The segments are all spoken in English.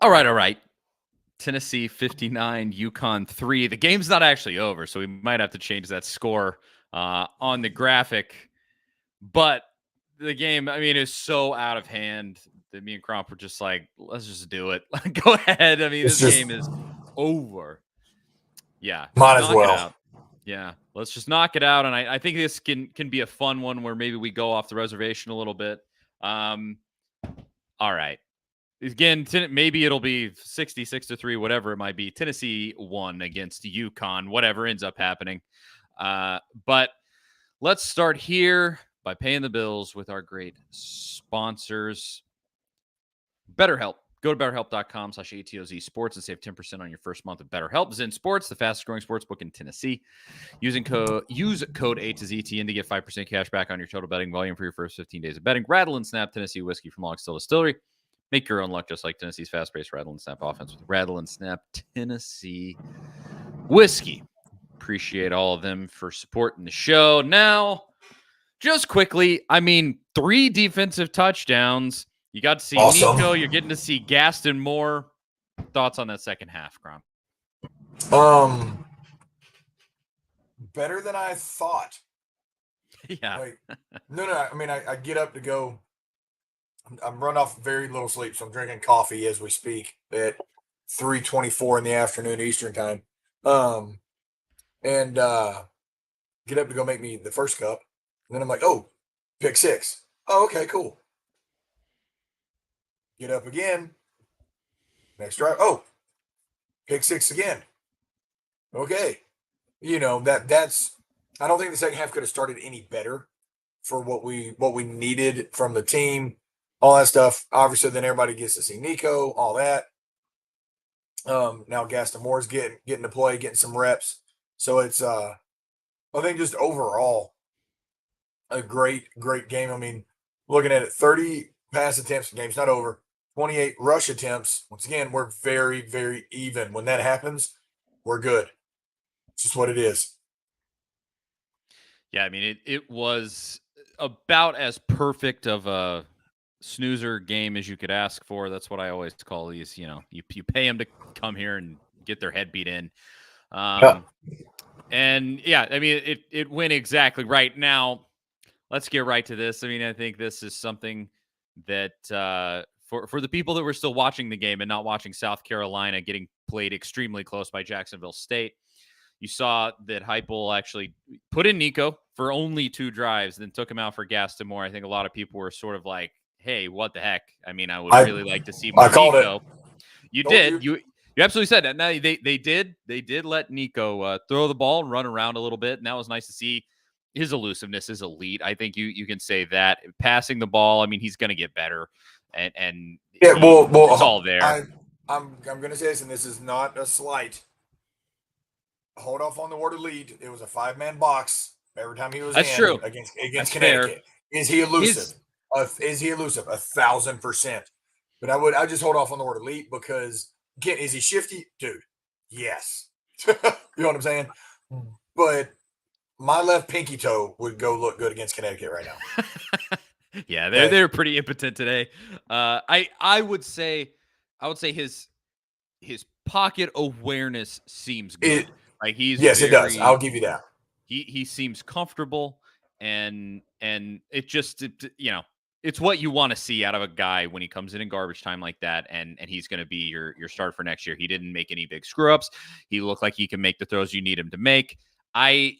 All right. Tennessee 59, Yukon 3. The game's not actually over, so we might have to change that score on the graphic. But the game, I mean, is so out of hand that me and Cromp were just like, let's just do it. Go ahead. I mean, It's this just game is over. Yeah, just might as knock it well. out. Yeah, let's just knock it out. And I think this can be a fun one where maybe we go off the reservation a little bit. All right. Again, maybe it'll be 66-3, whatever it might be. Tennessee won against UConn, whatever ends up happening. But let's start here by paying the bills with our great sponsors. BetterHelp. Go to betterhelp.com/ATOZ sports and save 10% on your first month of BetterHelp. Zen Sports, the fastest growing sports book in Tennessee. Use code A2ZTN to get 5% cash back on your total betting volume for your first 15 days of betting. Rattle and Snap Tennessee whiskey from Log Still Distillery. Make your own luck just like Tennessee's fast-paced Rattle and Snap offense with Rattle and Snap Tennessee whiskey. Appreciate all of them for supporting the show. Now, just quickly, I mean, 3 defensive touchdowns. You got to see Awesome. Nico. You're getting to see Gaston more. Thoughts on that second half, Grom? Better than I thought. Yeah. No. I mean, I get up to go. I'm run off very little sleep, so I'm drinking coffee as we speak at 3:24 in the afternoon Eastern time. And get up to go make me the first cup. And then I'm like, oh, pick 6. Oh, okay, cool. Get up again. Next drive. Oh, pick 6 again. Okay. That's I don't think the second half could have started any better for what we needed from the team, all that stuff. Obviously, then everybody gets to see Nico, all that. Now Gaston Moore's getting to play, getting some reps. So it's I think just overall a great game. I mean, looking at it, 30 pass attempts, the game's not over. 28 rush attempts. Once again, we're very, very even. When that happens, we're good. It's just what it is. Yeah, I mean, it was about as perfect of a snoozer game as you could ask for. That's what I always call these. You pay them to come here and get their head beat in. Yeah. And yeah, I mean, it went exactly right. Now, let's get right to this. I mean, I think this is something that for the people that were still watching the game and not watching South Carolina getting played extremely close by Jacksonville State, you saw that Heupel actually put in Nico for only 2 drives, then took him out for Gaston Moore. I think a lot of people were sort of like, hey, what the heck? I mean, I would really like to see more called Nico. it. You did. You absolutely said that. Now they did let Nico throw the ball and run around a little bit, and that was nice to see. His elusiveness is elite. I think you can say that. Passing the ball, I mean, he's going to get better, and yeah. Well, it's all there. I'm going to say this, and this is not a slight. Hold off on the word elite. It was a 5-man box every time he was That's in true. against That's Connecticut. fair. Is he elusive? Is he elusive? 1,000%. But I just hold off on the word elite because again, is he shifty, dude? Yes. You know what I'm saying? But my left pinky toe would go look good against Connecticut right now. Yeah, they're pretty impotent today. I would say his pocket awareness seems good. Yes, it does. I'll give you that. He seems comfortable, and it just it's what you want to see out of a guy when he comes in garbage time like that, and he's going to be your start for next year. He didn't make any big screw ups. He looked like he can make the throws you need him to make. I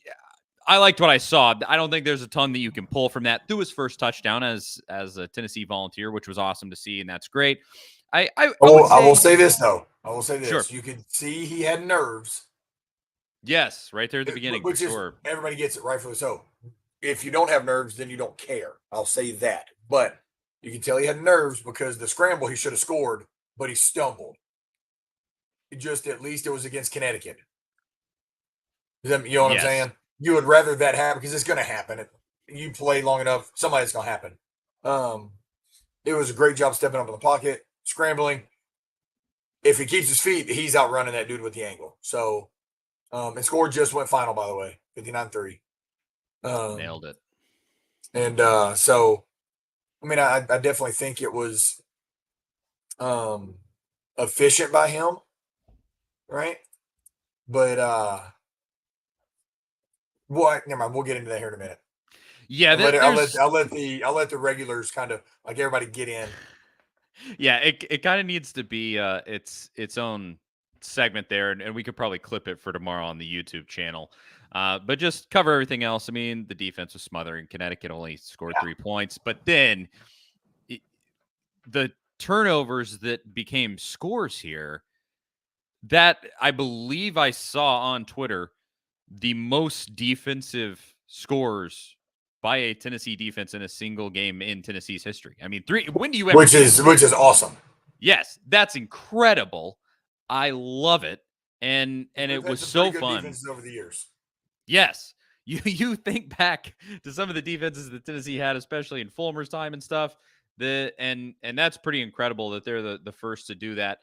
liked what I saw. I don't think there's a ton that you can pull from that. Through his first touchdown as a Tennessee Volunteer, which was awesome to see, and that's great. I will say this though. I will say this. Sure. You could see he had nerves. Yes, right there at the beginning, which for is, sure. Everybody gets it, rightfully so. If you don't have nerves, then you don't care. I'll say that. But you can tell he had nerves because the scramble he should have scored, but he stumbled. At least it was against Connecticut. You know what I'm saying? You would rather that happen because it's going to happen. You play long enough, somebody's going to happen. It was a great job stepping up in the pocket, scrambling. If he keeps his feet, he's outrunning that dude with the angle. So, and score just went final, by the way, 59-3. Nailed it. And so, I mean, I definitely think it was a efficient by him, right? But never mind. We'll get into that here in a minute. Yeah, I'll let the regulars kind of like everybody get in. Yeah, it kind of needs to be its own segment there, and we could probably clip it for tomorrow on the YouTube channel. But just cover everything else. I mean, the defense was smothering. Connecticut only scored 3 points, but then the turnovers that became scores here, that I believe I saw on Twitter, the most defensive scores by a Tennessee defense in a single game in Tennessee's history. I mean, when do you ever which is awesome. Yes, that's incredible. I love it. And it was so fun. Defenses over the years. Yes. You think back to some of the defenses that Tennessee had, especially in Fulmer's time and stuff. And that's pretty incredible that they're the first to do that.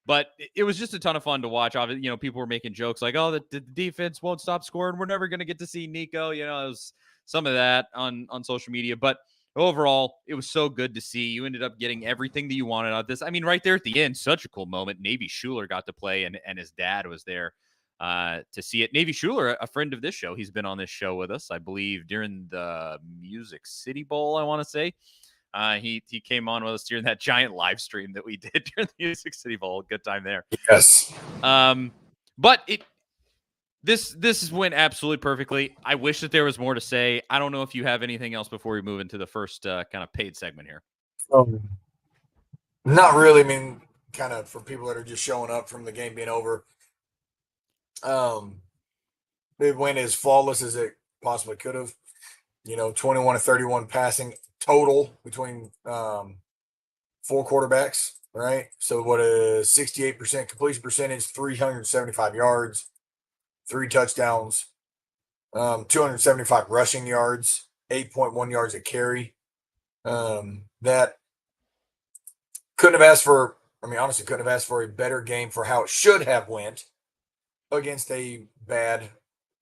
But it was just a ton of fun to watch. Obviously, people were making jokes like, "Oh, the defense won't stop scoring. We're never going to get to see Nico." It was some of that on social media. But overall, it was so good to see. You ended up getting everything that you wanted out of this. I mean, right there at the end, such a cool moment. Navy Schuler got to play, and his dad was there to see it. Navy Schuler, a friend of this show, he's been on this show with us, I believe, during the Music City Bowl, I want to say. He came on with us during that giant live stream that we did during the Music City Bowl. Good time there. Yes. But this went absolutely perfectly. I wish that there was more to say. I don't know if you have anything else before we move into the first kind of paid segment here. Not really. I mean, kind of for people that are just showing up from the game being over. It went as flawless as it possibly could have. 21 to 31 passing total between 4 quarterbacks, right? So what a 68% completion percentage, 375 yards, 3 touchdowns, 275 rushing yards, 8.1 yards a carry. That couldn't have asked for, honestly, couldn't have asked for a better game for how it should have went against a bad,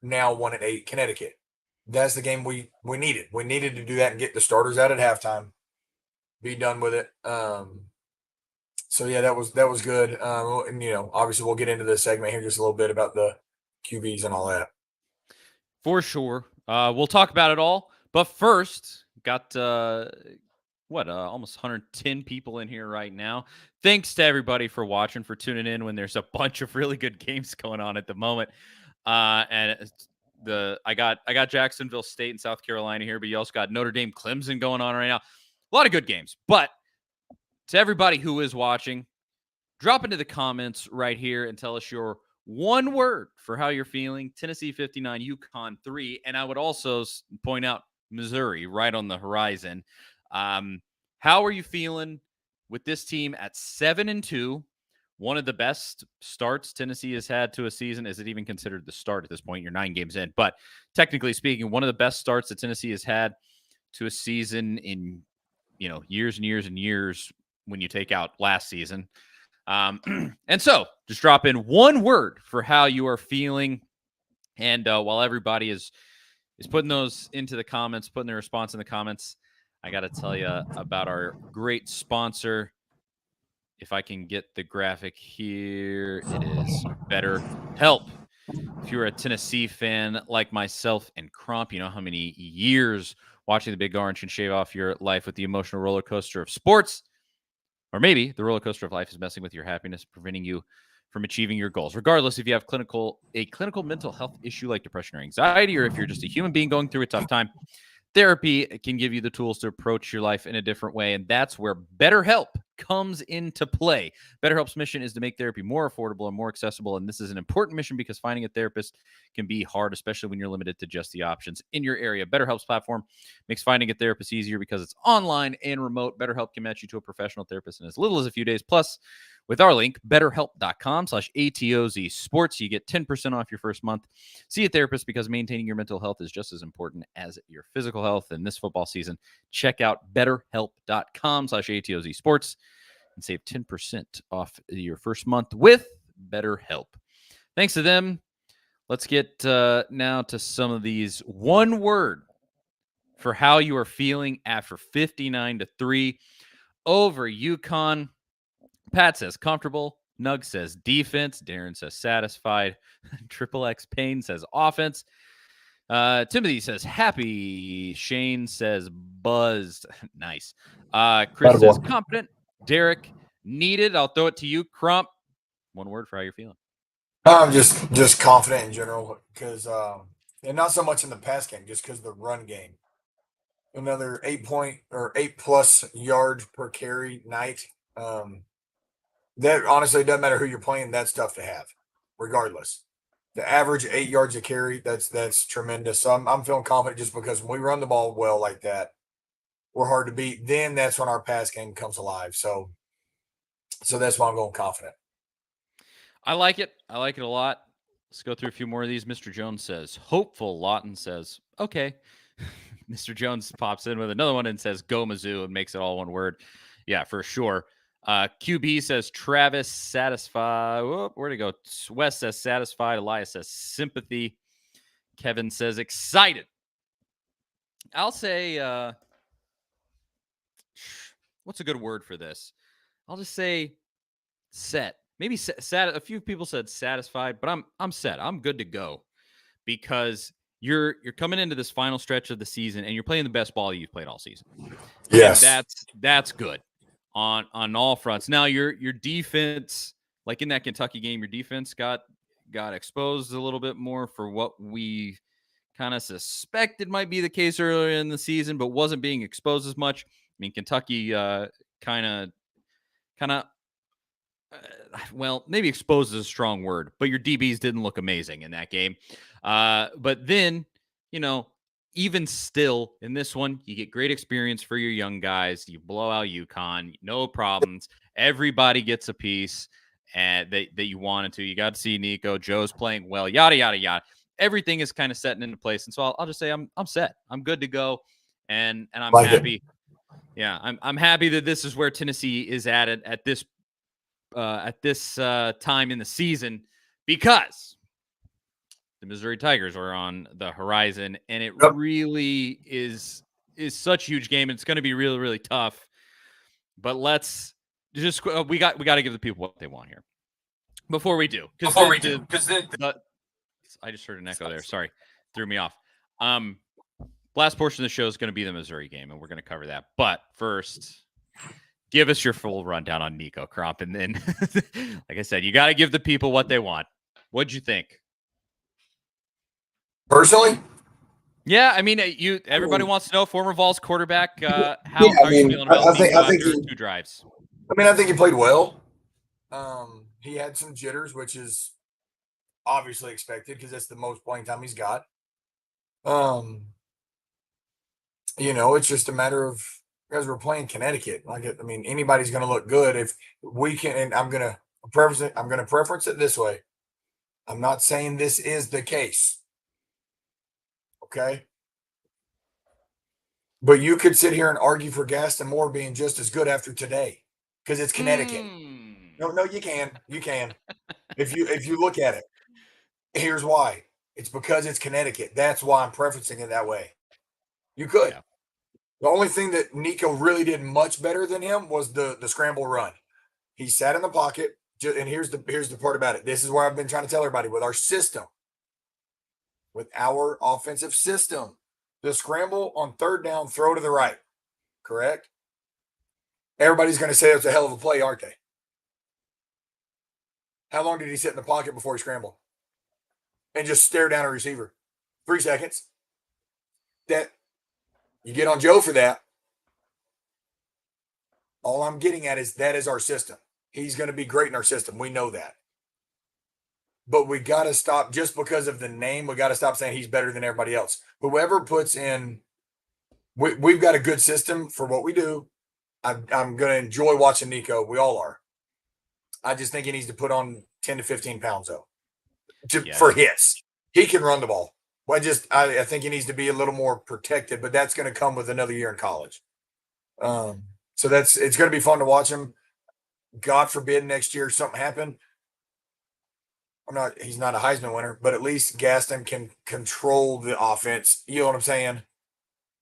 now 1-8 Connecticut. That's the game we needed. We needed to do that and get the starters out at halftime, be done with it. So yeah, that was good. And obviously we'll get into this segment here just a little bit about the QBs and all that. For sure. We'll talk about it all. But first, got almost 110 people in here right now. Thanks to everybody for watching, for tuning in when there's a bunch of really good games going on at the moment. And I got Jacksonville State and South Carolina here, but you also got Notre Dame Clemson going on right now. A lot of good games. But to everybody who is watching, drop into the comments right here and tell us your one word for how you're feeling. Tennessee 59, UConn 3. And I would also point out Missouri right on the horizon. How are you feeling with this team at 7-2? One of the best starts Tennessee has had to a season. Is it even considered the start at this point? You're 9 games in. But technically speaking, one of the best starts that Tennessee has had to a season in, years and years and years when you take out last season. And so just drop in one word for how you are feeling. And while everybody is putting those into the comments, putting their response in the comments, I got to tell you about our great sponsor. If I can get the graphic here, it is BetterHelp. If you're a Tennessee fan like myself and Crump, you know how many years watching the Big Orange can shave off your life with the emotional roller coaster of sports. Or maybe the roller coaster of life is messing with your happiness, preventing you from achieving your goals. Regardless if you have a clinical mental health issue like depression or anxiety, or if you're just a human being going through a tough time, therapy can give you the tools to approach your life in a different way. And that's where BetterHelp comes into play. BetterHelp's mission is to make therapy more affordable and more accessible. And this is an important mission because finding a therapist can be hard, especially when you're limited to just the options in your area. BetterHelp's platform makes finding a therapist easier because it's online and remote. BetterHelp can match you to a professional therapist in as little as a few days. Plus, with our link, betterhelp.com/ATOZ sports, you get 10% off your first month. See a therapist because maintaining your mental health is just as important as your physical health. In this football season, check out betterhelp.com/ATOZ sports and save 10% off your first month with BetterHelp. Thanks to them. Let's get now to some of these. One word for how you are feeling after 59-3 over UConn. Pat says comfortable, Nug says defense. Darren says satisfied. Triple X Payne says offense. Timothy says happy. Shane says buzzed. Nice. Chris says confident. Derek needed. I'll throw it to you, Crump. One word for how you're feeling. I'm just confident in general because, and not so much in the pass game, just because the run game. Another 8+ yards per carry night. That honestly doesn't matter who you're playing. That's tough to have, regardless. The average 8 yards a carry, that's tremendous. So I'm feeling confident just because when we run the ball well like that, we're hard to beat. Then that's when our pass game comes alive. So that's why I'm going confident. I like it. I like it a lot. Let's go through a few more of these. Mr. Jones says hopeful. Lawton says okay. Mr. Jones pops in with another one and says go Mizzou and makes it all one word. Yeah, for sure. QB says Travis satisfied. Where'd it go? Wes says satisfied. Elias says sympathy. Kevin says excited. I'll say what's a good word for this? I'll just say set. Maybe a few people said satisfied, but I'm set. I'm good to go because you're coming into this final stretch of the season and you're playing the best ball you've played all season. Yes, and that's good on all fronts. Now your defense, like in that Kentucky game, your defense got exposed a little bit more for what we kind of suspected might be the case earlier in the season, but wasn't being exposed as much. I mean, Kentucky kind of well, maybe exposed is a strong word, but your DBs didn't look amazing in that game. But then, even still in this one, you get great experience for your young guys. You blow out UConn, no problems. Everybody gets a piece and that you wanted to. You got to see Nico. Joe's playing well, yada, yada, yada. Everything is kind of setting into place. And so I'll just say I'm set. I'm good to go. And I'm happy. It. Yeah, I'm happy that this is where Tennessee is at this time in the season because the Missouri Tigers are on the horizon, and it really is such a huge game. It's going to be really, really tough. But let's just we got to give the people what they want here before we do. I just heard an echo there. Sorry, threw me off. Last portion of the show is going to be the Missouri game, and we're going to cover that. But first, give us your full rundown on Nico Crop. And then, like I said, you got to give the people what they want. What'd you think? Personally? Yeah, I mean, everybody wants to know, former Vols quarterback, how are you feeling about Nico after 2 drives? I mean, I think he played well. He had some jitters, which is obviously expected because that's the most playing time he's got. It's just a matter of, because we're playing Connecticut. Anybody's going to look good if we can. And I'm going to preference it this way. I'm not saying this is the case. Okay. But you could sit here and argue for Gaston Moore being just as good after today because it's Connecticut. No, you can. You can. If you look at it, here's why. It's because it's Connecticut. That's why I'm preferencing it that way. You could. Yeah. The only thing that Nico really did much better than him was the scramble run. He sat in the pocket, and here's the part about it. This is where I've been trying to tell everybody with our system, with our offensive system. The scramble on third down, throw to the right, correct? Everybody's going to say it's a hell of a play, aren't they? How long did he sit in the pocket before he scrambled? And just stare down a receiver? 3 seconds. That you get on Joe for that. All I'm getting at is that is our system. He's going to be great in our system. We know that. But we got to stop, just because of the name, we got to stop saying he's better than everybody else. Whoever puts in, we've got a good system for what we do. I'm going to enjoy watching Nico. We all are. I just think he needs to put on 10 to 15 pounds, though, for hits. He can run the ball. Well, I think he needs to be a little more protected, but that's going to come with another year in college. So it's going to be fun to watch him. God forbid next year something happened. He's not a Heisman winner, but at least Gaston can control the offense. You know what I'm saying?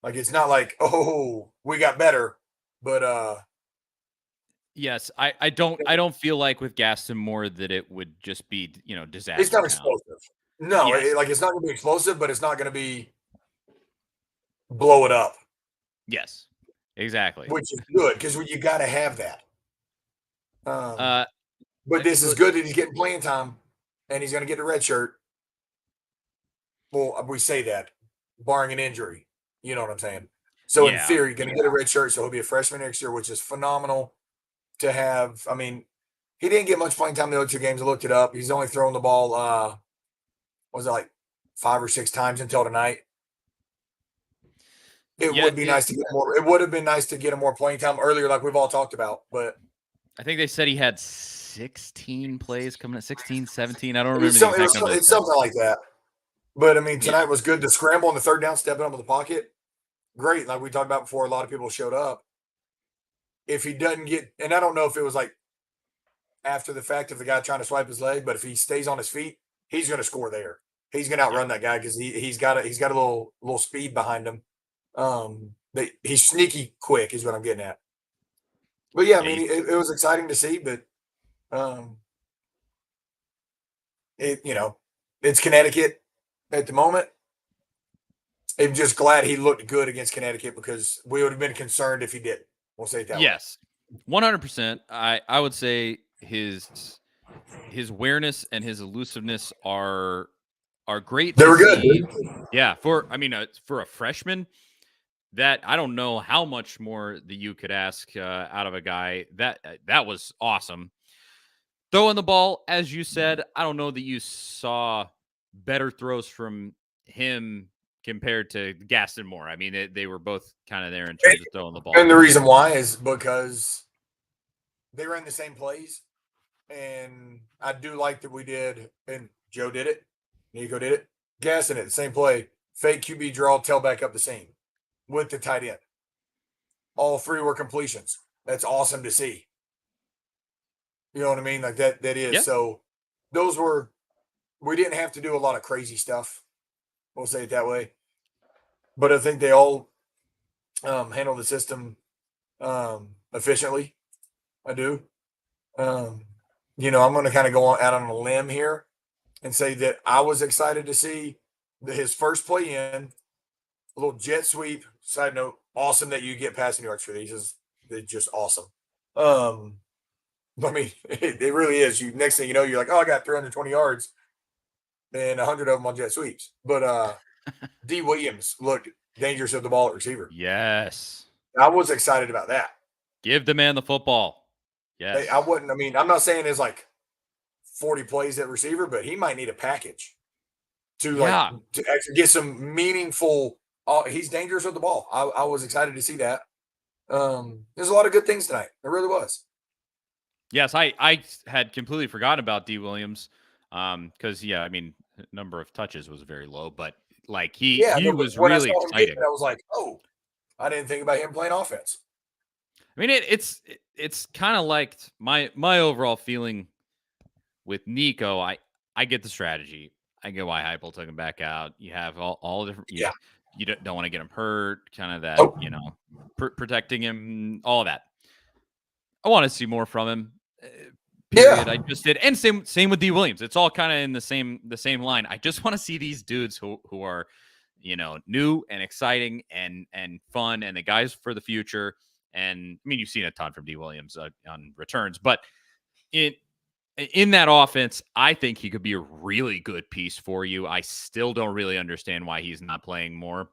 Like, it's not like, oh, we got better, but Yes, I don't feel like with Gaston Moore that it would just be It's disaster not town. explosive. No, Yes, it's not going to be explosive, but it's not going to be blow it up, yes, exactly. which is good because you got to have that. Uh, But this is so good that he's getting playing time, and he's going to get the red shirt. Well, we say that, barring an injury. You know what I'm saying? So in yeah, theory, going to get a red shirt, so he'll be a freshman next year, which is phenomenal to have. I mean, he didn't get much playing time in the other 2 games. I looked it up. He's only thrown the ball, was it like 5 or 6 times until tonight? It yeah. would be nice to get more. It would have been nice to get him more playing time earlier, like we've all talked about. But I think they said he had 16 plays coming at 16, 17. I don't remember the exact number. It's something like that. But I mean, Yeah, tonight was good. The scramble on the 3rd down, stepping up in the pocket, great. Like we talked about before, a lot of people showed up. If he doesn't get, and I don't know if it was like after the fact of the guy trying to swipe his leg, but if he stays on his feet, he's going to score there. He's going to outrun that guy because he's got a little speed behind him. He's sneaky quick, is what I'm getting at. But yeah, I mean, it was exciting to see, but it's Connecticut at the moment. I'm just glad he looked good against Connecticut because we would have been concerned if he didn't. We'll say it that way. yes, 100%. I would say his awareness and his elusiveness are great. They to were good. see. Yeah, for a freshman, that I don't know how much more that you could ask out of a guy. That was awesome. Throwing the ball, as you said, I don't know that you saw better throws from him compared to Gaston Moore. I mean, they were both kind of there in terms of throwing the ball. And the reason why is because they ran the same plays. And I do like that we did, and Joe did it, Nico did it, Gaston it, the same play, fake QB draw, tail back up the seam with the tight end. All 3 were completions. That's awesome to see. You know what I mean? Like that is. Yeah. So those were, we didn't have to do a lot of crazy stuff. We'll say it that way. But I think they all handled the system efficiently. I do. I'm going to kind of go out on a limb here and say that I was excited to see his first play in, a little jet sweep. Side note, awesome that you get passing yards for these. They're just awesome. I mean, it really is. Next thing you know, you're like, oh, I got 320 yards and 100 of them on jet sweeps. But D. Williams looked dangerous at the ball at receiver. Yes. I was excited about that. Give the man the football. Yes. I'm not saying it's like 40 plays at receiver, but he might need a package to actually get some meaningful. He's dangerous with the ball. I was excited to see that. There's a lot of good things tonight. There really was. Yes, I had completely forgotten about D. Williams because I mean, number of touches was very low, but like he was really exciting. I was like, oh, I didn't think about him playing offense. I mean, it's kind of like my overall feeling with Nico. I get the strategy. I get why Heupel took him back out. You have all different. You don't want to get him hurt. Kind of that, protecting him, all of that. I want to see more from him. Period. Yeah. I just did, and same with D. Williams. It's all kind of in the same line. I just want to see these dudes who are, new and exciting and fun, and the guys for the future. And I mean, you've seen a ton from D. Williams on returns, but in that offense, I think he could be a really good piece for you. I still don't really understand why he's not playing more,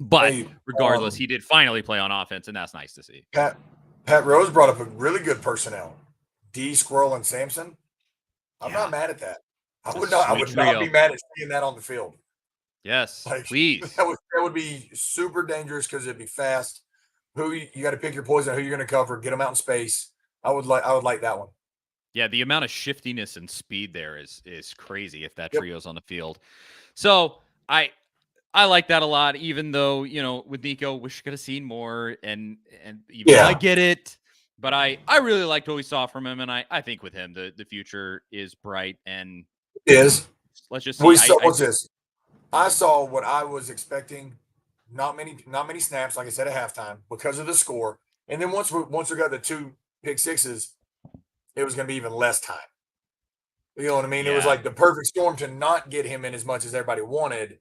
but regardless, he did finally play on offense, and that's nice to see. Pat Rose brought up a really good personnel. D, Squirrel, and Sampson. I'm not mad at that. I would not be mad at seeing that on the field. Yes, please. That would be super dangerous because it'd be fast. You got to pick your poison, who you're going to cover, get them out in space. I would like that one. Yeah, the amount of shiftiness and speed there is crazy if that trio's on the field. So I like that a lot, even though, with Nico, wish you could have seen more. And even though I get it, but I really liked what we saw from him. And I think with him, the future is bright. And is. Let's just see. What's this? I saw what I was expecting. Not many snaps, like I said, at halftime because of the score. And then once we got the two pick sixes, it was going to be even less time. You know what I mean? Yeah. It was like the perfect storm to not get him in as much as everybody wanted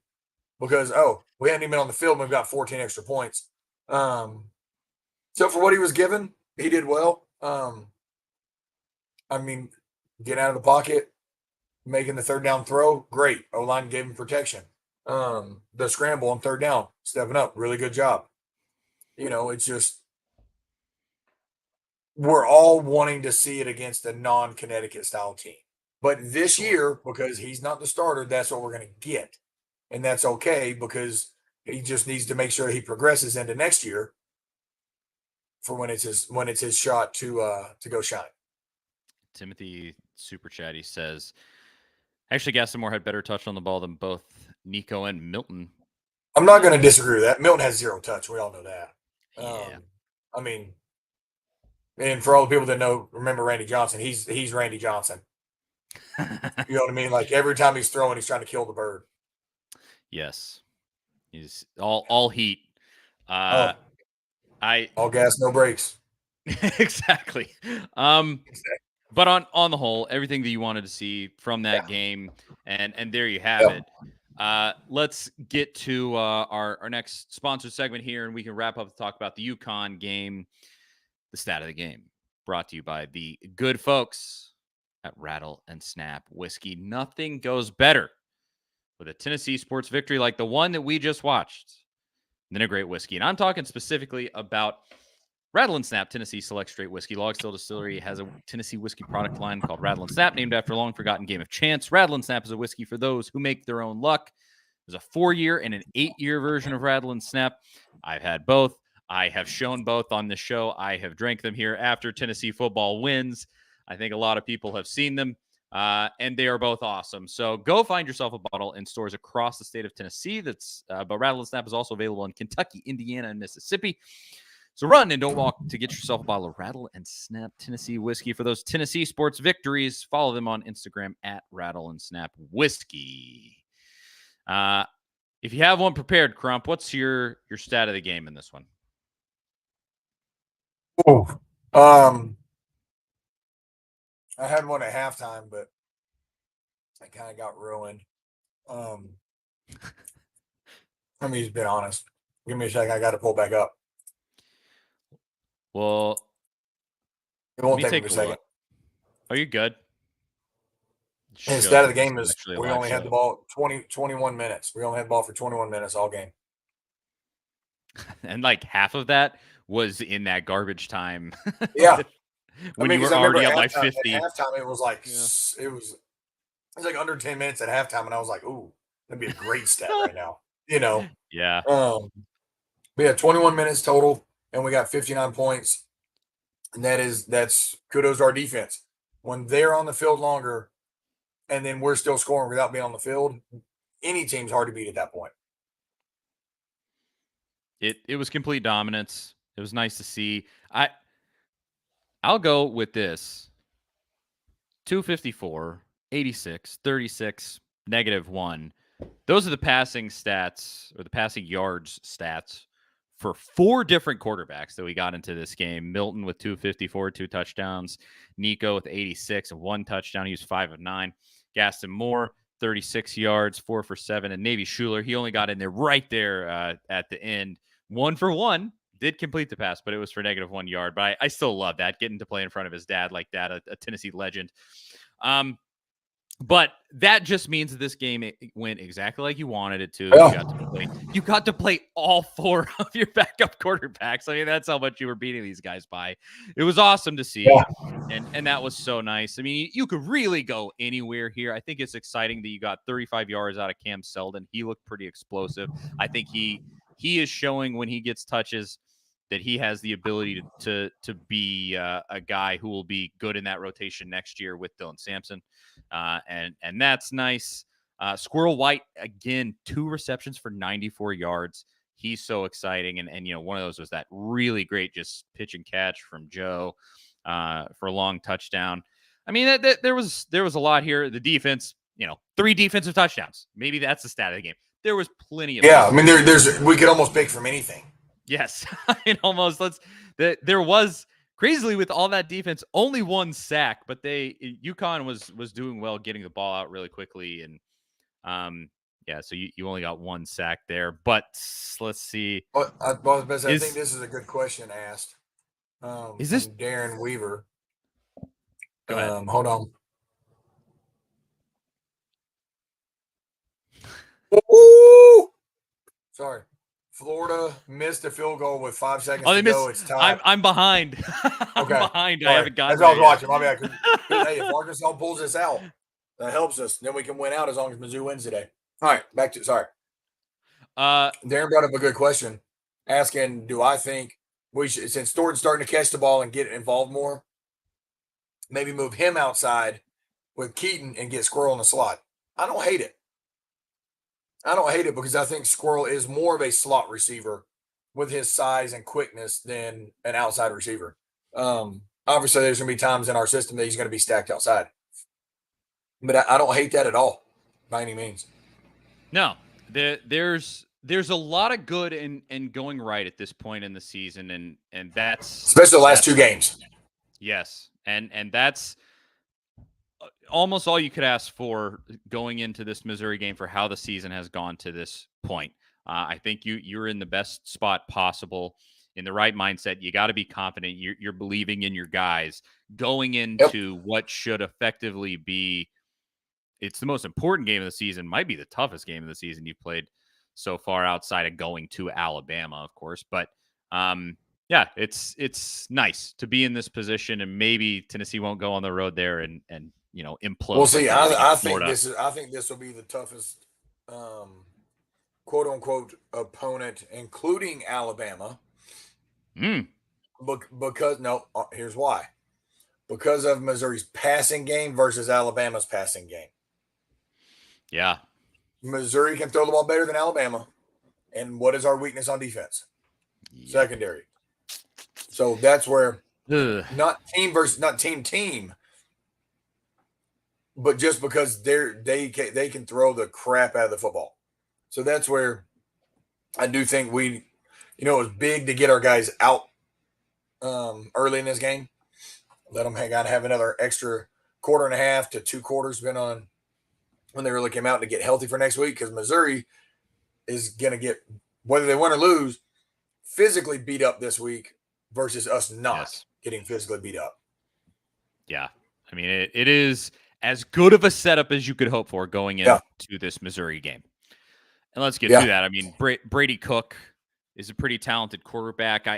because, we hadn't even been on the field and we've got 14 extra points. So for what he was given, he did well. I mean, getting out of the pocket, making the third down throw, great. O-line gave him protection. The scramble on third down, stepping up, really good job. It's just we're all wanting to see it against a non-Connecticut style team. But this year, because he's not the starter, that's what we're going to get. And that's okay because he just needs to make sure he progresses into next year for when it's his shot to go shine. Timothy Super Chatty says, actually, Gaston had better touch on the ball than both Nico and Milton. I'm not going to disagree with that. Milton has zero touch. We all know that. Yeah. I mean, and for all the people that remember Randy Johnson, he's Randy Johnson. You know what I mean? Like every time he's throwing, he's trying to kill the bird. Yes. He's all heat. All gas, no brakes. Exactly. But on the whole, everything that you wanted to see from that game, and there you have it. Let's get to our next sponsored segment here, and we can wrap up to talk about the UConn game, the stat of the game, brought to you by the good folks at Rattle and Snap Whiskey. Nothing goes better with a Tennessee sports victory like the one that we just watched than a great whiskey. And I'm talking specifically about Rattle and Snap Tennessee Select Straight Whiskey. Log Still Distillery has a Tennessee whiskey product line called Rattle and Snap, named after a long-forgotten game of chance. Rattle and Snap is a whiskey for those who make their own luck. There's a 4-year and an 8-year version of Rattle and Snap. I've had both. I have shown both on the show. I have drank them here after Tennessee football wins. I think a lot of people have seen them, and they are both awesome. So go find yourself a bottle in stores across the state of Tennessee. But Rattle and Snap is also available in Kentucky, Indiana, and Mississippi. So run and don't walk to get yourself a bottle of Rattle and Snap Tennessee whiskey for those Tennessee sports victories. Follow them on Instagram at Rattle and Snap Whiskey. If you have one prepared, Crump, what's your stat of the game in this one? Oh, I had one at halftime, but I kind of got ruined. Let me just be honest. Give me a second. I got to pull back up. Well, it won't take me a second. Are you good? And the stat of the game is we only had the ball 21 minutes. We only had the ball for 21 minutes all game. And like half of that was in that garbage time. Yeah. When you were already up by 50. At halftime, it was like it was like under 10 minutes at halftime, and I was like, "Ooh, that'd be a great stat right now." Yeah. We had 21 minutes total, and we got 59 points, and that's kudos to our defense. When they're on the field longer, and then we're still scoring without being on the field, any team's hard to beat at that point. It was complete dominance. It was nice to see. I'll go with this. 254, 86, 36, -1. Those are the passing stats or the passing yards stats for 4 different quarterbacks that we got into this game. Milton with 254, 2 touchdowns. Nico with 86 and 1 touchdown. He was 5 of 9. Gaston Moore, 36 yards, 4 for 7. And Navy Schuler, he only got in there right there at the end. 1 for 1. Did complete the pass, but it was for -1 yard. But I still love that, getting to play in front of his dad like that, a Tennessee legend. But that just means that this game went exactly like you wanted it to. You got to play all 4 of your backup quarterbacks. I mean, that's how much you were beating these guys by. It was awesome to see, and that was so nice. I mean, you could really go anywhere here. I think it's exciting that you got 35 yards out of Cam Selden. He looked pretty explosive. I think he is showing when he gets touches that he has the ability to be a guy who will be good in that rotation next year with Dylan Sampson. And that's nice. Squirrel White, again, 2 receptions for 94 yards. He's so exciting. And one of those was that really great just pitch and catch from Joe for a long touchdown. I mean, there was a lot here. The defense, 3 defensive touchdowns. Maybe that's the stat of the game. There was plenty of. Yeah, I mean, we could almost pick from anything. Yes, there was crazily with all that defense, only one sack, but UConn was doing well, getting the ball out really quickly, and yeah, so you only got one sack there. But let's see. Well, I think this is a good question asked Is from this? Darren Weaver. Go ahead. Hold on. Ooh! Sorry. Florida missed a field goal with 5 seconds to go. It's tied. I'm behind. I'm Okay. behind. Sorry. I haven't gotten That's what I was yet. watching. My bad. Hey, if Arkansas pulls this out, that helps us. Then we can win out as long as Mizzou wins today. All right. Back to sorry. Darren brought up a good question, asking, do I think we should, since Thornton's starting to catch the ball and get involved more, maybe move him outside with Keaton and get Squirrel in the slot? I don't hate it. Because I think Squirrel is more of a slot receiver with his size and quickness than an outside receiver. Obviously, there's going to be times in our system that he's going to be stacked outside. But I don't hate that at all, by any means. No, there's a lot of good in going right at this point in the season, and that's especially the last two games. Yes, and that's almost all you could ask for going into this Missouri game for how the season has gone to this point. I think you're in the best spot possible, in the right mindset. You got to be confident. You're believing in your guys going into what should effectively be. It's the most important game of the season. Might be the toughest game of the season you've played so far, outside of going to Alabama, of course. But yeah, it's nice to be in this position, and maybe Tennessee won't go on the road there and implode. We'll see. I think this will be the toughest quote unquote opponent, including Alabama. Because here's why. Because of Missouri's passing game versus Alabama's passing game. Yeah. Missouri can throw the ball better than Alabama. And what is our weakness on defense? Yeah. Secondary. So that's where not team, but just because they can throw the crap out of the football. So that's where I do think it was big to get our guys out early in this game. Let them have another extra quarter and a half to 2 quarters, depending on when they really came out, to get healthy for next week, because Missouri is going to get, whether they win or lose, physically beat up this week versus us not getting physically beat up. Yeah. I mean, it is as good of a setup as you could hope for going into this Missouri game. And let's get to that. I mean, Brady Cook is a pretty talented quarterback.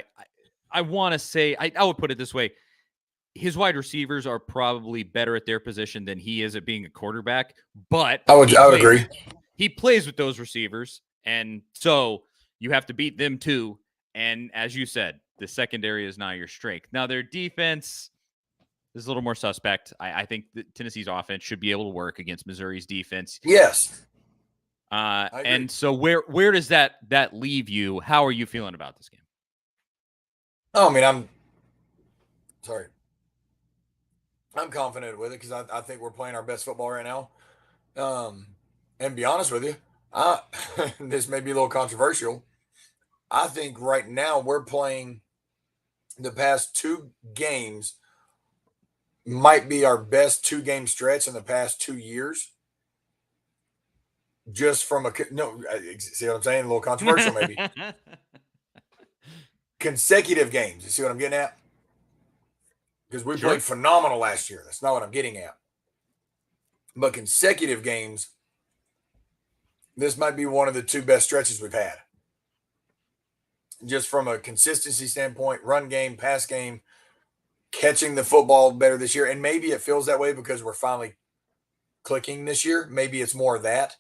I want to say, I would put it this way. His wide receivers are probably better at their position than he is at being a quarterback, but I would agree. He plays with those receivers, and so you have to beat them too. And as you said, the secondary is not your strength. Now, their defense is a little more suspect. I think that Tennessee's offense should be able to work against Missouri's defense. Yes. And so where does that leave you? How are you feeling about this game? Oh, I mean, I'm confident with it, because I think we're playing our best football right now. And be honest with you, this may be a little controversial. I think right now we're playing the past 2 games might be our best 2-game stretch in the past 2 years. Just from see what I'm saying? A little controversial, maybe. Consecutive games. You see what I'm getting at? Because we played phenomenal last year. That's not what I'm getting at. But consecutive games, this might be one of the 2 best stretches we've had. Just from a consistency standpoint, run game, pass game, catching the football better this year. And maybe it feels that way because we're finally clicking this year. Maybe it's more of that.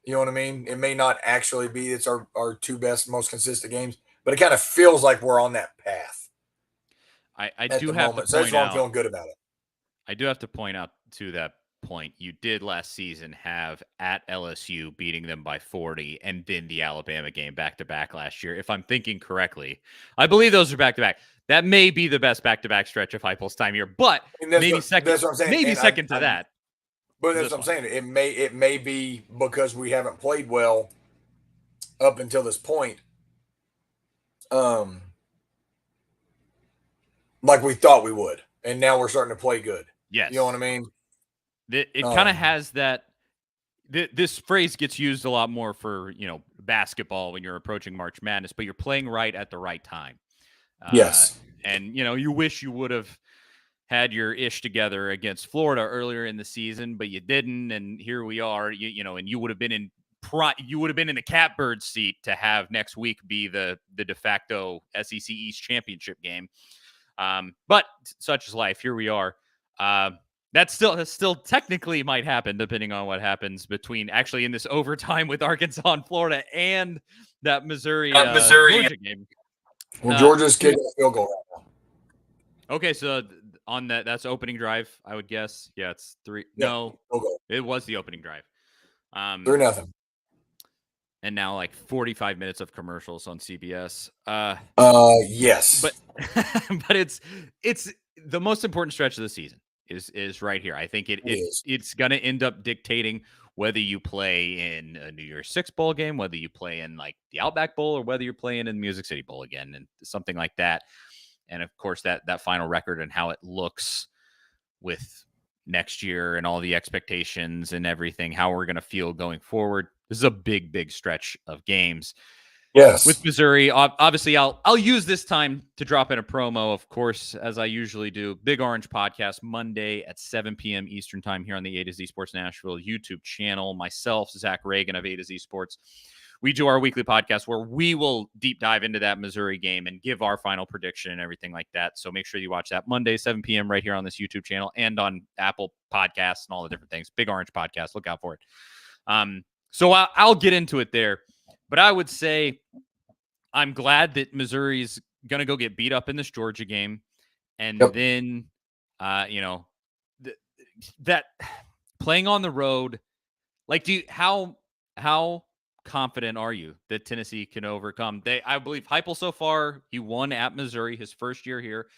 You know what I mean? It may not actually be it's our 2 best, most consistent games, but it kind of feels like we're on that path. I do have to point out. So that's why I'm feeling good about it. I do have to point out to that point, you did last season have at LSU beating them by 40, and then the Alabama game back-to-back last year. If I'm thinking correctly, I believe those are back-to-back. That may be the best back-to-back stretch of Heupel's time here, but maybe second. That's what I'm saying. Maybe second to that. But that's what I'm saying. It may be because we haven't played well up until this point. like we thought we would, and now we're starting to play good. Yes. You know what I mean? It kind of has that. This phrase gets used a lot more for, basketball when you're approaching March Madness, but you're playing right at the right time. Yes. And, you wish you would have had your ish together against Florida earlier in the season, but you didn't. And here we are, and you would have been in the catbird seat to have next week be the de facto SEC East championship game. But such is life. Here we are. That still technically might happen, depending on what happens between actually in this overtime with Arkansas and Florida and that Missouri Georgia game. Well, Georgia's kicking a field goal right now. Okay, so on that's opening drive, I would guess. Yeah, it's 3. Yeah, no, it was the opening drive. 3-0. And now like 45 minutes of commercials on CBS. Yes. But but it's the most important stretch of the season is right here. I think it's going to end up dictating whether you play in a New Year's Six bowl game, whether you play in like the Outback Bowl, or whether you're playing in the Music City Bowl again, and something like that. And of course, that final record and how it looks with next year and all the expectations and everything, how we're going to feel going forward. This is a big, big stretch of games. Yes. With Missouri, obviously, I'll use this time to drop in a promo, of course, as I usually do. Big Orange Podcast, Monday at 7 p.m. Eastern Time here on the A to Z Sports Nashville YouTube channel. Myself, Zach Reagan of A to Z Sports. We do our weekly podcast where we will deep dive into that Missouri game and give our final prediction and everything like that. So make sure you watch that Monday, 7 p.m. right here on this YouTube channel and on Apple Podcasts and all the different things. Big Orange Podcast. Look out for it. So I'll get into it there. But I would say I'm glad that Missouri's going to go get beat up in this Georgia game. And then, that playing on the road, like, how confident are you that Tennessee can overcome? I believe Heupel so far, he won at Missouri his first year here.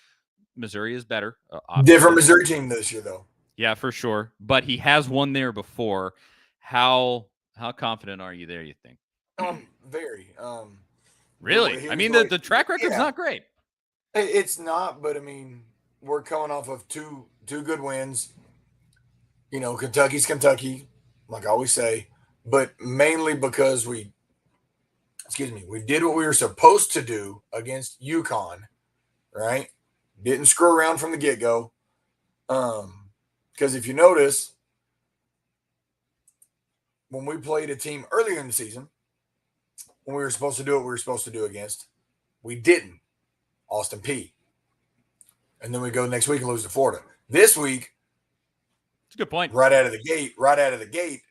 Missouri is better. Different Missouri team this year, though. Yeah, for sure. But he has won there before. How confident are you there, you think? Very. Really? I mean, the track record's not great. It's not, but I mean, we're coming off of two good wins. Kentucky's Kentucky, like I always say, but mainly because we did what we were supposed to do against UConn, right? Didn't screw around from the get-go. Because if you notice, when we played a team earlier in the season, when we were supposed to do what we were supposed to do against, we didn't. Austin Peay. And then we go next week and lose to Florida. This week, it's a good point. Right out of the gate,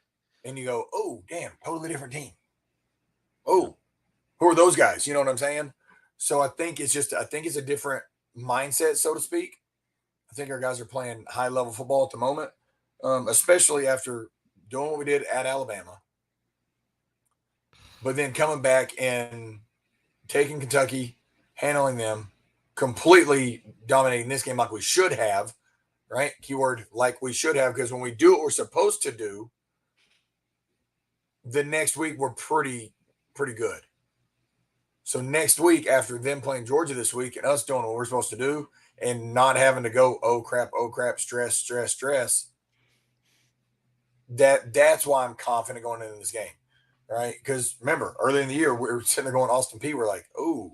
and you go, oh, damn, totally different team. Oh, who are those guys? You know what I'm saying? So I think it's a different mindset, so to speak. I think our guys are playing high-level football at the moment, especially after doing what we did at Alabama. But then coming back and taking Kentucky, handling them, completely dominating this game like we should have, right? Keyword, like we should have, because when we do what we're supposed to do, the next week we're pretty good. So next week, after them playing Georgia this week and us doing what we're supposed to do and not having to go, oh crap, stress, that's why I'm confident going into this game, right? Because remember, early in the year, we were sitting there going Austin Peay. We're like, oh,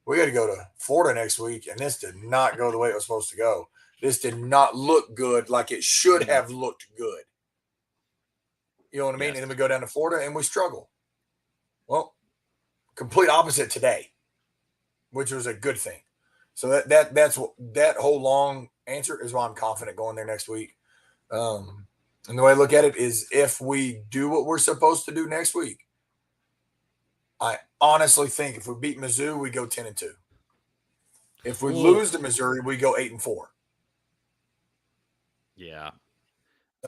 we got to go to Florida next week, and this did not go the way it was supposed to go. This did not look good like it should have looked good. You know what I mean? Yes. And then we go down to Florida, and we struggle. Well, complete opposite today, which was a good thing. So that's what that whole long answer is why I'm confident going there next week. And the way I look at it is if we do what we're supposed to do next week, I honestly think if we beat Mizzou, we go 10-2. If we lose to Missouri, we go 8-4. Yeah.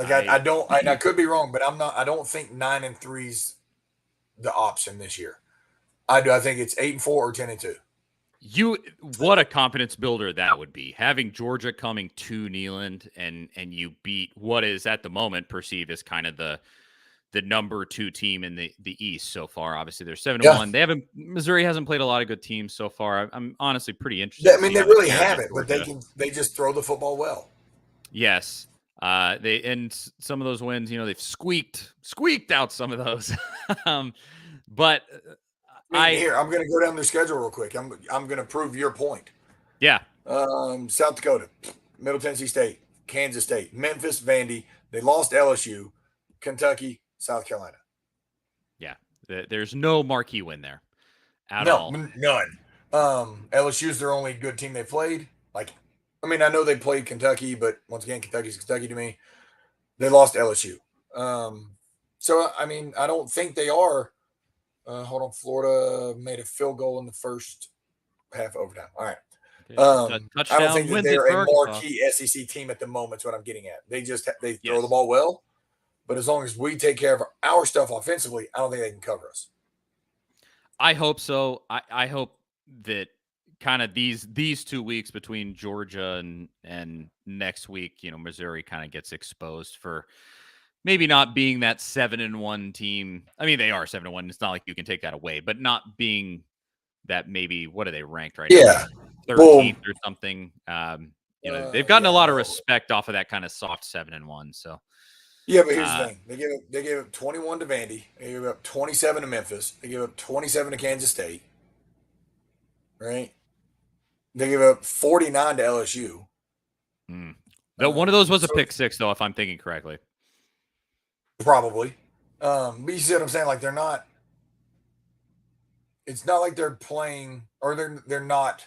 Like I could be wrong, but I don't think 9-3's the option this year. I do. I think it's 8-4 or 10-2. What a confidence builder that would be, having Georgia coming to Neyland and you beat what is at the moment perceived as kind of the the number 2 team in the East so far. Obviously, they're 7-1. Missouri hasn't played a lot of good teams so far. I'm honestly pretty interested. I mean, they really haven't, but they just throw the football well. Yes. And some of those wins, they've squeaked out some of those. But here, I'm going to go down their schedule real quick. I'm going to prove your point. Yeah. South Dakota, Middle Tennessee State, Kansas State, Memphis, Vandy. They lost LSU, Kentucky, South Carolina. Yeah. There's no marquee win there at all. None. LSU's their only good team they played. I know they played Kentucky, but once again, Kentucky's Kentucky to me. They lost LSU. So, I don't think they are. Hold on. Florida made a field goal in the first half overtime. All right. I don't think that they're a marquee SEC team at the moment. Is what I'm getting at. They throw the ball well, but as long as we take care of our stuff offensively, I don't think they can cover us. I hope so. I hope that kind of these 2 weeks between Georgia and next week, Missouri kind of gets exposed for maybe not being that 7-1 team. I mean, they are 7-1. It's not like you can take that away, but not being that maybe, what are they ranked right now? 13th or something. They've gotten a lot of respect off of that kind of soft 7-1. So yeah, but here's the thing: they gave up 21 to Vandy, they gave up 27 to Memphis, they gave up 27 to Kansas State, right? They gave up 49 to LSU. One of those was a pick six, though, if I'm thinking correctly. Probably, but you see what I'm saying? They're not. It's not like they're playing, or they're not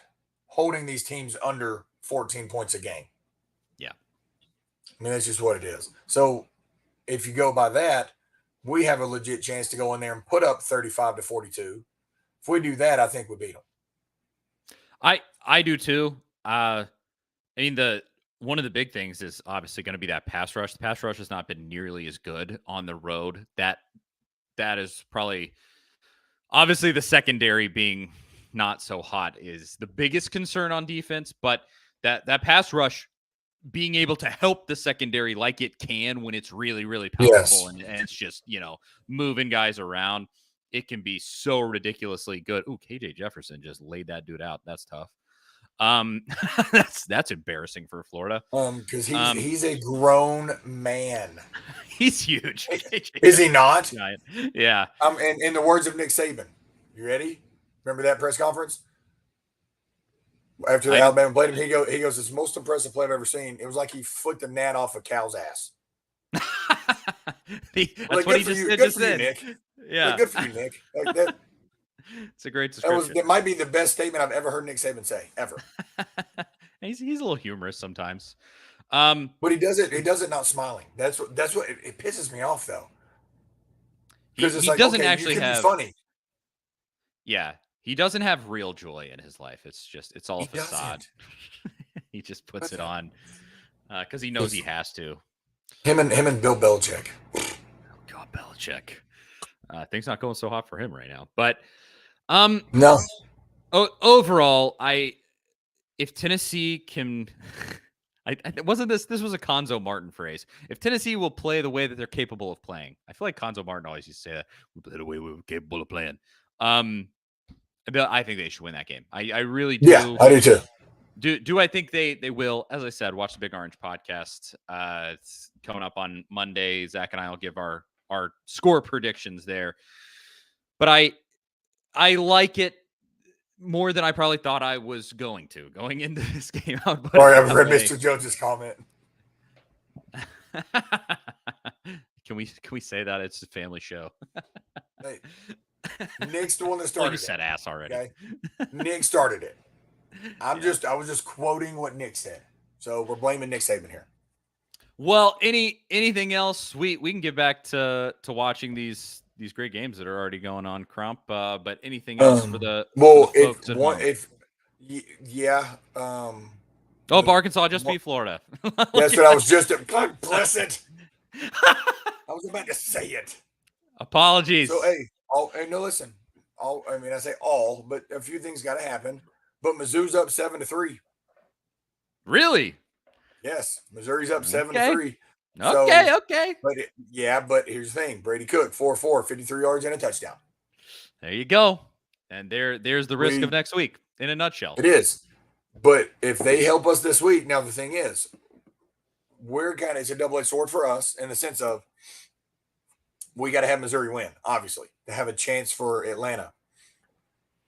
holding these teams under 14 points a game. Yeah. That's just what it is. So if you go by that, we have a legit chance to go in there and put up 35 to 42. If we do that, I think we beat them. I do too. One of the big things is obviously going to be that pass rush. The pass rush has not been nearly as good on the road. That is probably, obviously, the secondary being not so hot is the biggest concern on defense, but that pass rush being able to help the secondary like it can when it's really, really powerful and it's just, moving guys around, it can be so ridiculously good. Ooh, KJ Jefferson just laid that dude out. That's tough. That's embarrassing for Florida. Because he's a grown man. He's huge. Is he not? Giant. Yeah. In the words of Nick Saban, you ready? Remember that press conference? After Alabama played him, he goes, it's the most impressive play I've ever seen. It was like he flicked a gnat off a cow's ass. That's what he just said. Nick. Yeah. Good for you, Nick. That, it's a great description. That might be the best statement I've ever heard Nick Saban say, ever. He's a little humorous sometimes. But he does it not smiling. That's what it pisses me off, though. Because he doesn't actually have funny. Yeah. He doesn't have real joy in his life. It's all facade. He just puts it on because he knows he has to. Him and Bill Belichick. Oh, God, Belichick. Things not going so hot for him right now. But no. Overall, if Tennessee can, wasn't this was a Conzo Martin phrase. If Tennessee will play the way that they're capable of playing, I feel like Conzo Martin always used to say that we play the way we were capable of playing. I think they should win that game. I really do. Yeah, I do too. Do I think they will? As I said, watch the Big Orange podcast. It's coming up on Monday. Zach and I will give our score predictions there. But I like it more than I probably thought I was going into this game. Sorry, I've read Mr. Jones' comment. Can we say that it's a family show? Hey, Nick's the one that started it. You said ass already. Okay? Nick started it. I was just quoting what Nick said. So we're blaming Nick Saban here. Well, anything else? We can get back to watching these great games that are already going on, Crump. But anything else for the folks at home? Arkansas just beat Florida. That's what I was just. God bless it. I was about to say it. Apologies. So listen. I say all, but a few things got to happen. But Mizzou's up 7-3. Really? Yes, Missouri's up 7-3. So, Okay. but here's the thing: Brady Cook, 4-4, 53 yards and a touchdown. There you go. And there's the risk of next week in a nutshell. It is. But if they help us this week, now the thing is, it's a double-edged sword for us in the sense of we got to have Missouri win, obviously, to have a chance for Atlanta.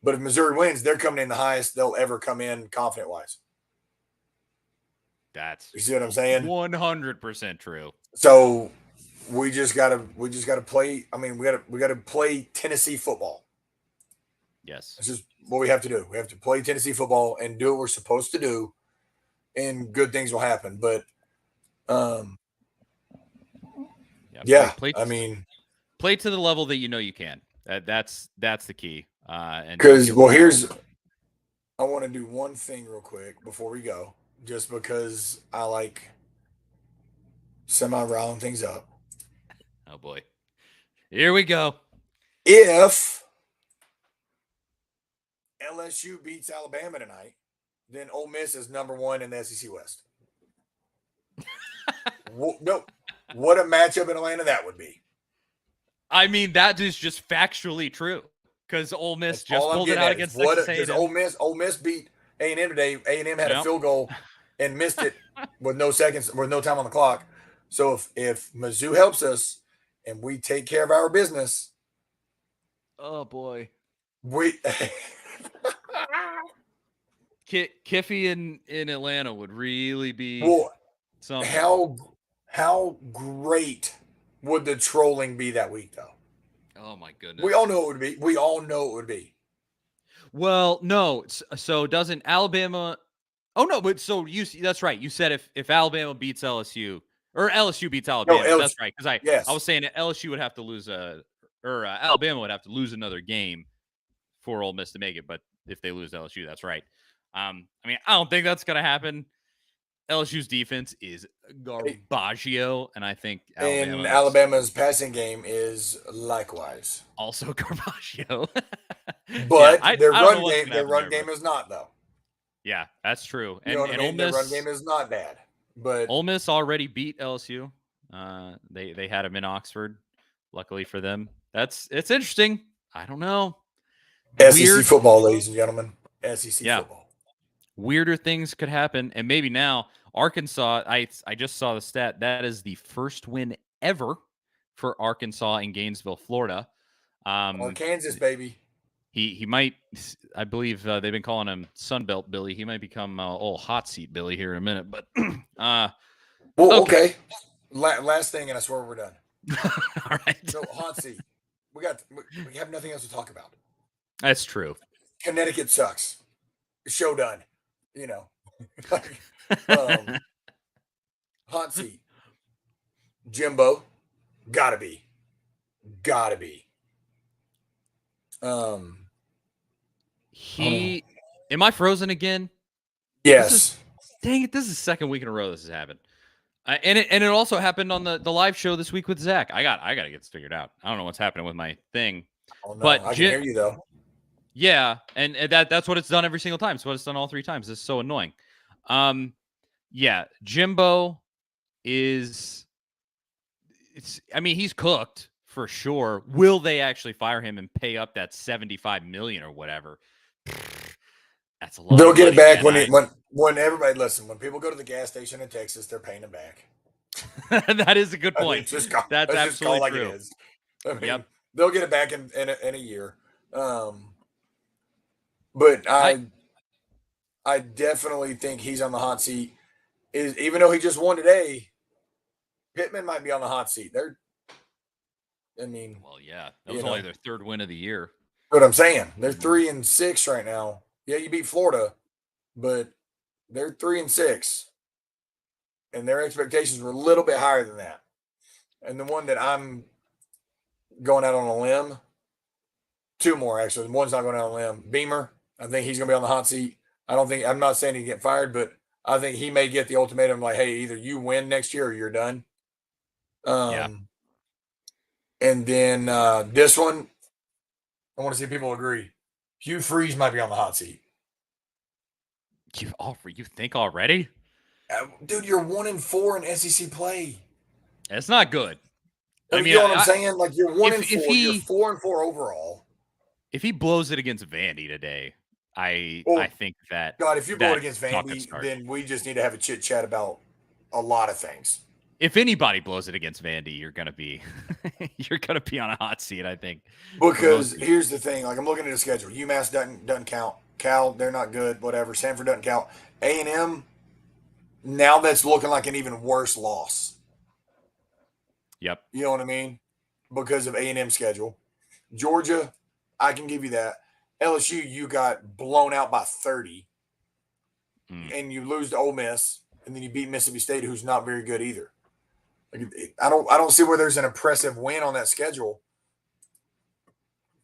But if Missouri wins, they're coming in the highest they'll ever come in confident-wise. You see what I'm saying? 100% true. So we just gotta play. I mean, we gotta play Tennessee football. Yes. That's just what we have to do. We have to play Tennessee football and do what we're supposed to do, and good things will happen. But play to the level that you know you can. That's the key. And because I want to do one thing real quick before we go, just because I like semi-round things up. Oh boy, here we go. If LSU beats Alabama tonight, then Ole Miss is number 1 in the SEC West. No, what a matchup in Atlanta that would be. I mean, that is just factually true because Ole Miss just pulled it out against Texas A&M. Ole Miss beat A&M today. A&M had a field goal and missed it with no time on the clock. So if Mizzou helps us and we take care of our business, oh boy, we Kiffy in Atlanta would really be something. How great would the trolling be that week, though? Oh my goodness, we all know it would be. Well, no. So doesn't Alabama? Oh no, but so that's right. You said if Alabama beats LSU or LSU beats Alabama, that's right. Because I was saying that LSU would have to lose Alabama would have to lose another game for Ole Miss to make it. But if they lose LSU, that's right. I mean, I don't think that's gonna happen. LSU's defense is garbaggio, and I think Alabama's passing game is likewise also garbaggio. But their run game is not, though. Yeah, that's true. And Ole Miss, their run game is not bad. But Ole Miss already beat LSU. They had them in Oxford. Luckily for them, it's interesting. I don't know. SEC football, ladies and gentlemen. SEC football. Weirder things could happen, and maybe now Arkansas. I just saw the stat that is the first win ever for Arkansas in Gainesville, Florida. Kansas, baby. He might. I believe they've been calling him Sunbelt Billy. He might become old hot seat Billy here in a minute. But okay. Last thing, and I swear we're done. All right. So hot seat. We have nothing else to talk about. That's true. Connecticut sucks. Show done. You know, hot seat. Jimbo, gotta be. Am I frozen again? Yes. Dang it! This is the second week in a row this has happened, and it also happened on the live show this week with Zach. I got to get this figured out. I don't know what's happening with my thing. Oh, no. But I can hear you though. Yeah, and that's what it's done every single time. It's what it's done all 3 times. It's so annoying. Yeah, Jimbo is. I mean, he's cooked for sure. Will they actually fire him and pay up that $75 million or whatever? That's a lot. They'll get it back when everybody listen. When people go to the gas station in Texas, they're paying him back. That is a good point. That's absolutely like true. It is. I mean, they'll get it back in a year. But I definitely think he's on the hot seat. Even though he just won today, Pittman might be on the hot seat. Well, yeah, that was only their 3rd win of the year. What I'm saying, they're 3-6 right now. Yeah, you beat Florida, but they're 3-6, and their expectations were a little bit higher than that. And the one that I'm going out on a limb, 2 more actually. One's not going out on a limb. Beamer, I think he's going to be on the hot seat. I'm not saying he'd get fired, but I think he may get the ultimatum like, hey, either you win next year or you're done. And then this one, I want to see people agree. Hugh Freeze might be on the hot seat. You think already? Dude, you're 1-4 in SEC play. It's not good. I mean, you know what I'm saying? Like you're 1-4, you're 4-4 overall. If he blows it against Vandy today, I think that God, if you blow it against Vandy, then we just need to have a chit chat about a lot of things. If anybody blows it against Vandy, you're gonna be on a hot seat, I think. Because here's the thing: like I'm looking at the schedule. UMass doesn't count. Cal, they're not good. Whatever. Sanford doesn't count. A&M, now that's looking like an even worse loss. Yep. You know what I mean? Because of A&M schedule. Georgia, I can give you that. LSU, you got blown out by 30, and you lose to Ole Miss, and then you beat Mississippi State, who's not very good either. Like, I don't see where there's an impressive win on that schedule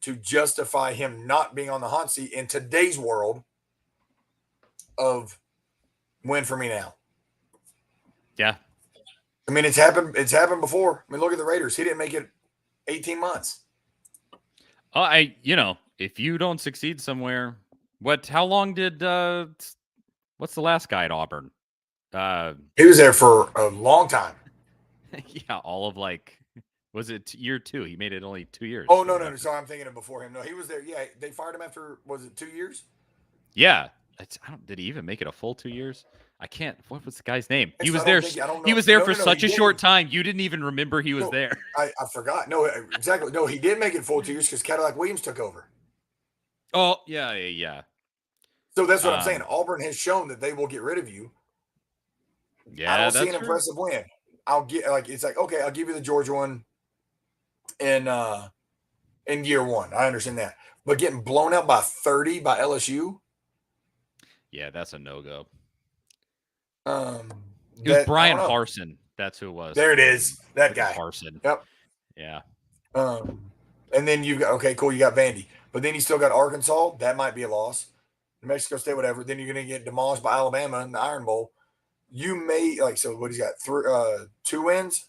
to justify him not being on the hot seat in today's world of win for me now. Yeah. I mean, it's happened before. I mean, look at the Raiders. He didn't make it 18 months. If you don't succeed somewhere, how long did what's the last guy at Auburn? He was there for a long time. Yeah, all of was it year 2? He made it only 2 years. Oh, no. Sorry, I'm thinking of before him. No, he was there. Yeah, they fired him after, was it 2 years? Yeah. Did he even make it a full 2 years? I can't. What was the guy's name? He was there. He was there for such a short time. You didn't even remember he was there. I forgot. No, exactly. No, he did make it full 2 years because Cadillac Williams took over. Oh, yeah. So that's what I'm saying. Auburn has shown that they will get rid of you. Yeah, I don't see an impressive win. It's like, okay, I'll give you the Georgia one in year 1. I understand that. But getting blown out by 30 by LSU. Yeah, that's a no-go. It was Brian Harsin. That's who it was. There it is. That guy. Harsin. Yep. Yeah. And then you got, okay, cool, you got Vandy. But then you still got Arkansas. That might be a loss. New Mexico State, whatever. Then you're going to get demolished by Alabama in the Iron Bowl. You may, so what he's got? 2 wins?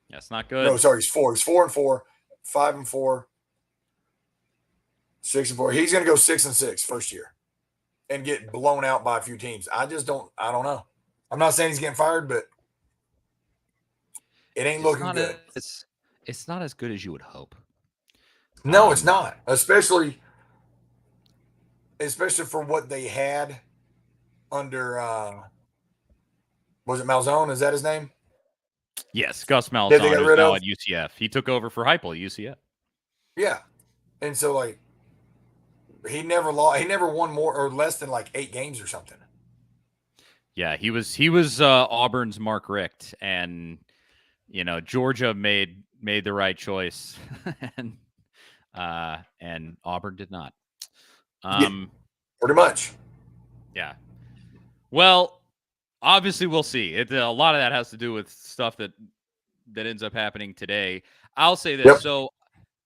That's not good. No, sorry, he's 4. He's 4-4, 5-4, 6-4. He's going to go 6-6 first year and get blown out by a few teams. I don't know. I'm not saying he's getting fired, but it ain't looking good. It's not as good as you would hope. No, it's not. Especially for what they had under was it Malzone? Is that his name? Yes, Gus Malzahn, who's now at UCF. He took over for Heupel at UCF. Yeah. And so he never lost, he never won more or less than 8 games or something. Yeah, he was Auburn's Mark Richt, and Georgia made the right choice, and Auburn did not. Pretty much. Yeah. Well, obviously we'll see. A lot of that has to do with stuff that ends up happening today. I'll say this. Yep. So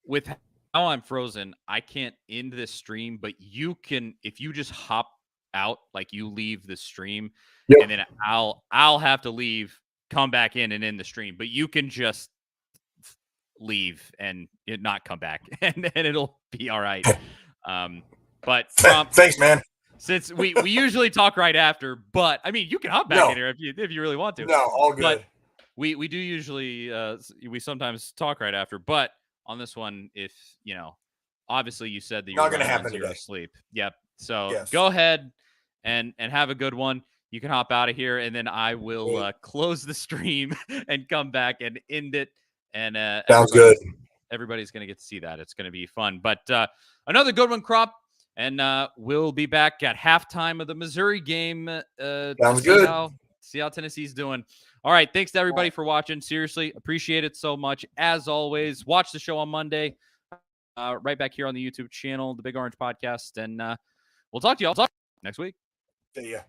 with how I'm frozen, I can't end this stream, but you can, if you just hop out, you leave the stream, yep, and then I'll have to leave, come back in and end the stream, but you can just leave and it not come back and it'll be all right. But thanks, man. Since we usually talk right after, but I mean, you can hop back in here if you really want to. No, all good. But we do usually we sometimes talk right after, but on this one, if obviously you said that you're not going to happen today. Sleep. Yep. So yes, go ahead and have a good one. You can hop out of here, and then I will close the stream and come back and end it. And sounds good. Everybody's going to get to see that. It's going to be fun. But another good one, Crop. And we'll be back at halftime of the Missouri game. Sounds good. See how Tennessee's doing. All right. Thanks to everybody for watching. Seriously, appreciate it so much. As always, watch the show on Monday. Right back here on the YouTube channel, the Big Orange Podcast. And we'll talk to you all next week. See ya.